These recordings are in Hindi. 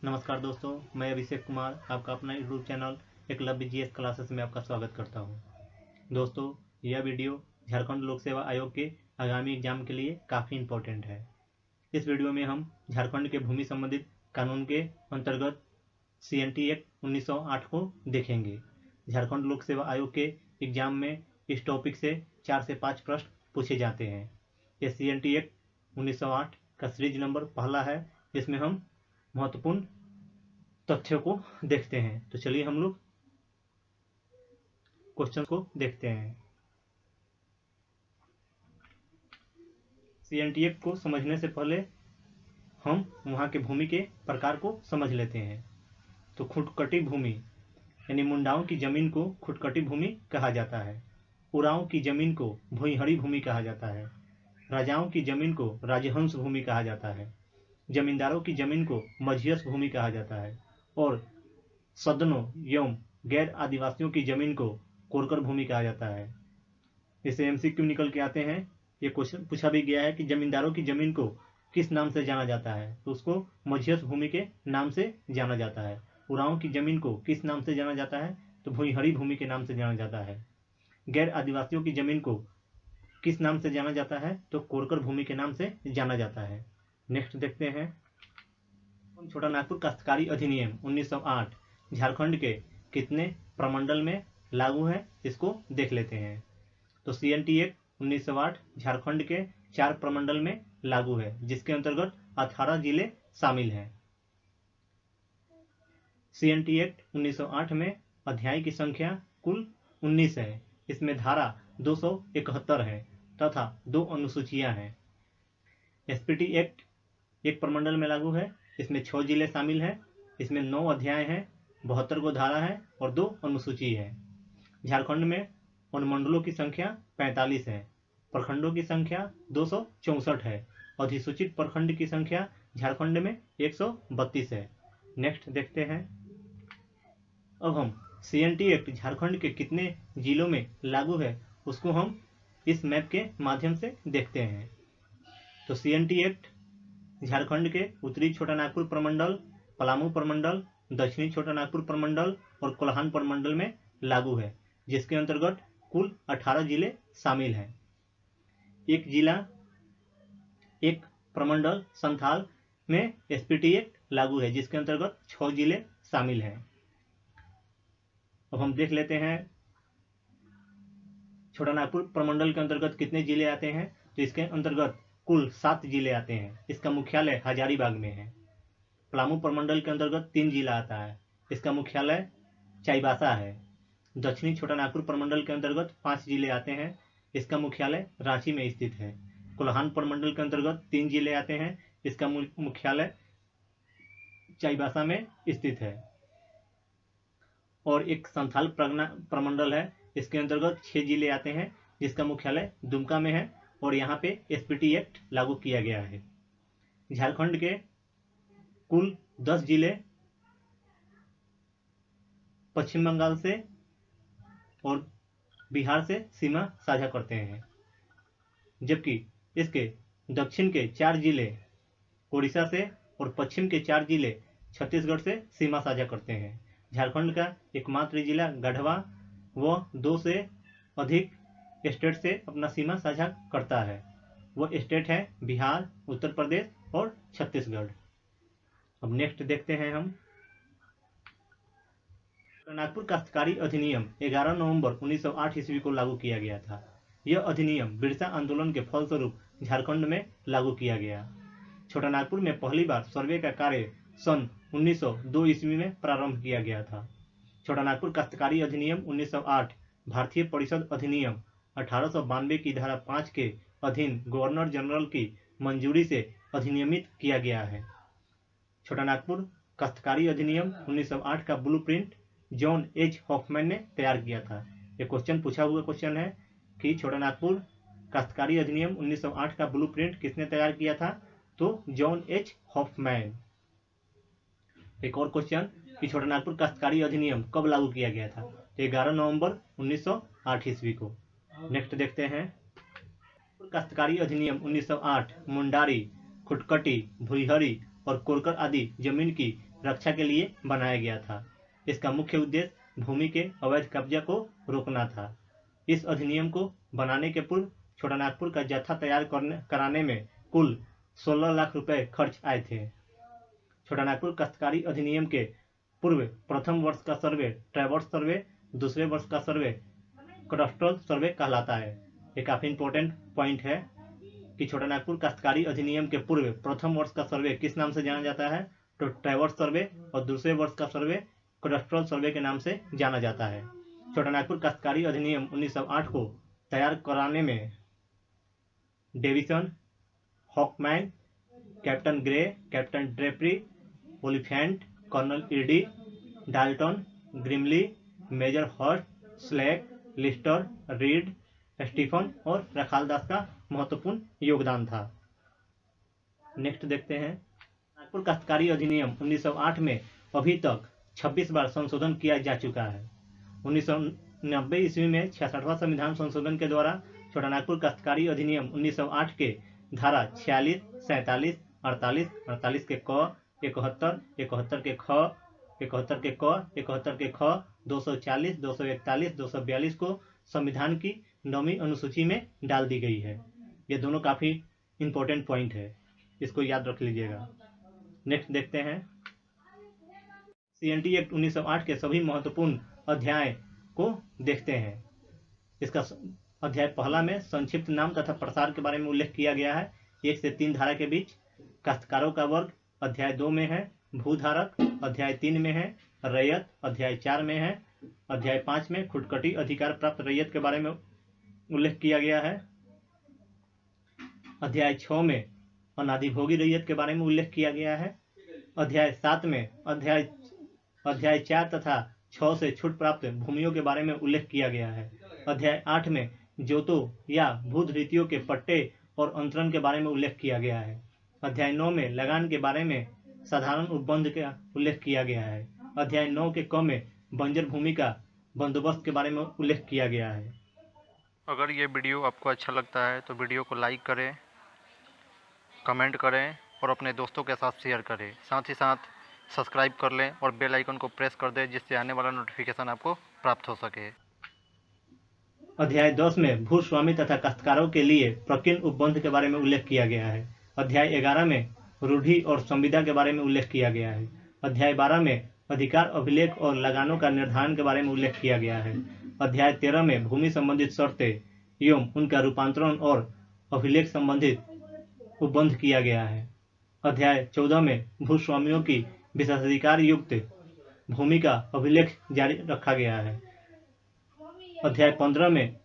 नमस्कार दोस्तों, मैं अभिषेक कुमार आपका अपना YouTube channel Eklavya GS classes में आपका स्वागत करता हूं। दोस्तों, यह वीडियो झारखंड लोक सेवा आयोग के आगामी एग्जाम के लिए काफ़ी इम्पोर्टेंट है। इस वीडियो में हम झारखंड के भूमि संबंधित कानून के अंतर्गत CNT एक्ट 1908 को देखेंगे। झारखंड लोक सेवा आयोग के एग्जाम में इस टॉपिक से 4 से 5 प्रश्न पूछे जाते हैं। यह CNT एक्ट 1908 का सीरीज नंबर पहला है, जिसमें हम महत्वपूर्ण तथ्यों को देखते हैं। तो चलिए हम लोग क्वेश्चन को देखते हैं। CNT एक्ट को समझने से पहले हम वहां के भूमि के प्रकार को समझ लेते हैं। तो खुटकटी भूमि यानी मुंडाओं की जमीन को खुटकटी भूमि कहा जाता है। उरांव की जमीन को भुइंहड़ी भूमि कहा जाता है। राजाओं की जमीन को राजहंस भूमि कहा जाता है। जमींदारों की जमीन को मझियस भूमि कहा जाता है और सदनों एवं गैर आदिवासियों की जमीन को कोरकर भूमि कहा जाता है। इसे MCQ निकल के आते हैं। ये क्वेश्चन पूछा भी गया है कि जमींदारों की जमीन को किस नाम से जाना जाता है, तो उसको मझियस भूमि के नाम से जाना जाता है। उरांव की जमीन को किस नाम से जाना जाता है, तो भुइंहड़ी भूमि के नाम से जाना जाता है। गैर आदिवासियों की जमीन को किस नाम से जाना जाता है, तो कोरकर भूमि के नाम से जाना जाता है। नेक्स्ट देखते हैं, छोटा नागपुर काश्तकारी अधिनियम 1908 झारखंड के कितने प्रमंडल में लागू है, इसको देख लेते हैं। तो CNT एक्ट 1908 झारखंड के 4 प्रमंडल में लागू है, जिसके अंतर्गत 18 जिले शामिल हैं। CNT एक्ट 1908 में अध्याय की संख्या कुल 19 है। इसमें धारा 271 है तथा 2 अनुसूचियां हैं। SPT एक्ट एक प्रमंडल में लागू है। इसमें 6 जिले शामिल हैं। इसमें 9 अध्याय हैं, 72 को धारा है और 2 अनुसूची है। झारखंड में अनुमंडलों की संख्या 45 है। प्रखंडों की संख्या 264 है। अधिसूचित प्रखंड की संख्या झारखंड में 132 है। नेक्स्ट देखते हैं। अब हम CNT एक्ट झारखंड के कितने जिलों में लागू है, उसको हम इस मैप के माध्यम से देखते हैं। तो CNT एक्ट झारखंड के उत्तरी छोटा नागपुर प्रमंडल, पलामू प्रमंडल, दक्षिणी छोटा नागपुर प्रमंडल और कोल्हान प्रमंडल में लागू है, जिसके अंतर्गत कुल 18 जिले शामिल हैं। एक जिला एक प्रमंडल संथाल में SPT एक्ट लागू है, जिसके अंतर्गत 6 जिले शामिल हैं। अब हम देख लेते हैं छोटा नागपुर प्रमंडल के अंतर्गत कितने जिले आते हैं। तो इसके अंतर्गत कुल 7 जिले आते हैं। इसका मुख्यालय हजारीबाग में है। पलामू प्रमंडल के अंतर्गत 3 जिला आता है। इसका मुख्यालय चाईबासा है। दक्षिणी छोटा नागपुर प्रमंडल के अंतर्गत 5 जिले आते हैं। इसका मुख्यालय रांची में स्थित है। कोल्हान प्रमंडल के अंतर्गत 3 जिले आते हैं। इसका मुख्यालय चाईबासा में स्थित है। और एक संथाल प्रमंडल है, इसके अंतर्गत 6 जिले आते हैं, जिसका मुख्यालय दुमका में है और यहाँ पे SPT एक्ट लागू किया गया है। झारखंड के कुल 10 जिले पश्चिम बंगाल से और बिहार से सीमा साझा करते हैं, जबकि इसके दक्षिण के 4 जिले उड़ीसा से और पश्चिम के 4 जिले छत्तीसगढ़ से सीमा साझा करते हैं। झारखंड का एकमात्र जिला गढ़वा वह 2 से अधिक स्टेट से अपना सीमा साझा करता है। वह स्टेट है बिहार, उत्तर प्रदेश और छत्तीसगढ़। अब नेक्स्ट देखते हैं हम। नागपुर काश्तकारी अधिनियम 11 नवंबर 1908 ईस्वी को लागू किया गया था। यह अधिनियम बिरसा आंदोलन के फलस्वरूप झारखंड में लागू किया गया। छोटा नागपुर में पहली बार सर्वे का कार्य सन 1902 ईस्वी में प्रारंभ किया गया था। छोटा नागपुर काश्तकारी अधिनियम 1908 भारतीय परिषद अधिनियम 1892 की धारा 5 के अधीन गवर्नर जनरल की मंजूरी से अधिनियमित किया गया है। छोटा नागपुर काश्तकारी अधिनियम 1908 का ब्लूप्रिंट जॉन H. हॉफमैन ने तैयार किया था। यह क्वेश्चन पूछा हुआ क्वेश्चन है कि छोटा नागपुर काश्तकारी अधिनियम 1908 का ब्लूप्रिंट किसने तैयार किया था, तो जॉन H. हॉफमैन। एक और क्वेश्चन कि छोटा नागपुर काश्तकारी अधिनियम कब लागू किया गया था, तो 11 नवंबर 1908 ईस्वी को। नेक्स्ट देखते हैं। काश्तकारी अधिनियम 1908 मुंडारी, खुटकटी, भुइहरी और कोरकर आदि जमीन की रक्षा के लिए बनाया गया था। इसका मुख्य उद्देश्य भूमि के अवैध कब्जा को रोकना था। इस अधिनियम को बनाने के पूर्व छोटानागपुर का जत्था तैयार कराने में कुल 16 लाख रुपए खर्च आए थे। छोटानागपुर काश्तकारी अधिनियम के पूर्व प्रथम वर्ष का सर्वे ट्रैवर्स सर्वे, दूसरे वर्ष का सर्वे कॉडस्ट्रल सर्वे कहलाता है। ये काफी इंपॉर्टेंट पॉइंट है कि छोटानागपुर काश्तकारी अधिनियम के पूर्व प्रथम वर्ष का सर्वे किस नाम से जाना जाता है, तो ट्रैवर्स सर्वे, और दूसरे वर्ष का सर्वे कॉडस्ट्रल सर्वे के नाम से जाना जाता है। छोटानागपुर काश्तकारी अधिनियम 1908 को तैयार कराने में Davison, Hawkman, captain Grey, captain Drapery, Oliphant, colonel Eady, Dalton, Grimley, major Hurst, Slack, Lister, Reid, Stephen और रखालदास का महत्वपूर्ण योगदान था। नेक्स्ट देखते हैं, नागपुर काश्तकारी अधिनियम 1908 में अभी तक 26 बार संशोधन किया जा चुका है। 1990 ईस्वी में 66वां संविधान संशोधन के द्वारा छोटानागपुर काश्तकारी अधिनियम 1908 के धारा 46, 47, 48, 48 के क, 71, 71 के ख, 71 के क, 71 के ख, 240, 241, 242 को संविधान की 9वीं अनुसूची में डाल दी गई है। ये दोनों काफी इंपॉर्टेंट पॉइंट है, इसको याद रख लीजिएगा। नेक्स्ट देखते हैं, CNT एक्ट 1908 के सभी महत्वपूर्ण अध्याय को देखते हैं। इसका अध्याय पहला में संक्षिप्त नाम तथा प्रसार के बारे में उल्लेख किया गया है। 1 से 3 धारा के बीच काश्तकारों का वर्ग अध्याय 2 में है, भूधारक अध्याय 3 में है, रैयत अध्याय 4 में है, अध्याय 5 में खुटकटी अधिकार प्राप्त रैयत के बारे में उल्लेख किया गया है, अध्याय 6 में अनाधिभोगी रैयत के बारे में उल्लेख किया गया है, अध्याय 7 में अध्याय 4 तथा 6 से छूट प्राप्त भूमियों के बारे में उल्लेख किया गया है, अध्याय 8 में जोतों या भूत रीतियों के पट्टे और अंतरण के बारे में उल्लेख किया गया है, अध्याय 9 में लगान के बारे में साधारण उपबंध का उल्लेख किया गया है, अध्याय 9 के क में बंजर भूमि का बंदोबस्त के बारे में उल्लेख किया गया है। अगर ये वीडियो आपको अच्छा लगता है तो वीडियो को लाइक करें, कमेंट करें और अपने दोस्तों के साथ शेयर करें। साथ ही साथ सब्सक्राइब कर लें और बेल आइकन को प्रेस कर दें, जिससे आने वाला नोटिफिकेशन आपको प्राप्त हो सके। अध्याय 10 में भूस्वामी तथा काश्तकारों के लिए प्रकीर्ण उपबंध के बारे में उल्लेख किया गया है। अध्याय 11 में रूढ़ि और संविदा के बारे में उल्लेख किया गया है। अध्याय 12 में अधिकार अभिलेख और लगानों का निर्धारण के बारे में उल्लेख किया गया है। अध्याय 13 में भूमि संबंधित शर्तें एवं उनका रूपांतरण और अभिलेख संबंधित उपबंध किया गया है। अध्याय 14 में भूस्वामियों की विशेषाधिकार युक्त भूमि का अभिलेख जारी रखा गया है। अध्याय 15 में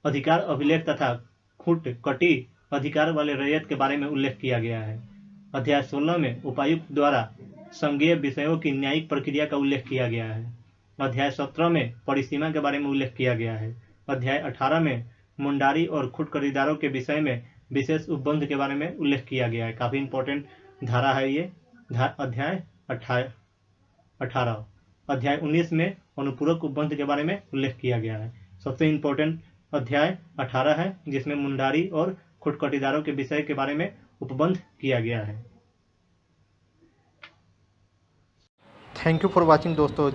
अधिकार अभिलेख तथा खुट कटी अधिकार वाले रैयत के बारे में उल्लेख किया गया है। अध्याय 16 में उपायुक्त द्वारा संज्ञेय विषयों की न्यायिक प्रक्रिया का उल्लेख किया गया है। अध्याय 17 में परिसीमा के बारे में उल्लेख किया गया है। अध्याय 18 में मुंडारी और खुट खरीदारों के विषय में विशेष उपबंध के बारे में उल्लेख किया गया है। काफी इंपॉर्टेंट धारा है ये अध्याय 18। अध्याय 19 में अनुपूरक उपबंध के बारे में उल्लेख किया गया है। सबसे इंपॉर्टेंट अध्याय 18 है, जिसमें मुंडारी और खुटकटीदारों के विषय के बारे में उपबंध किया गया है। थैंक यू फॉर वॉचिंग दोस्तों।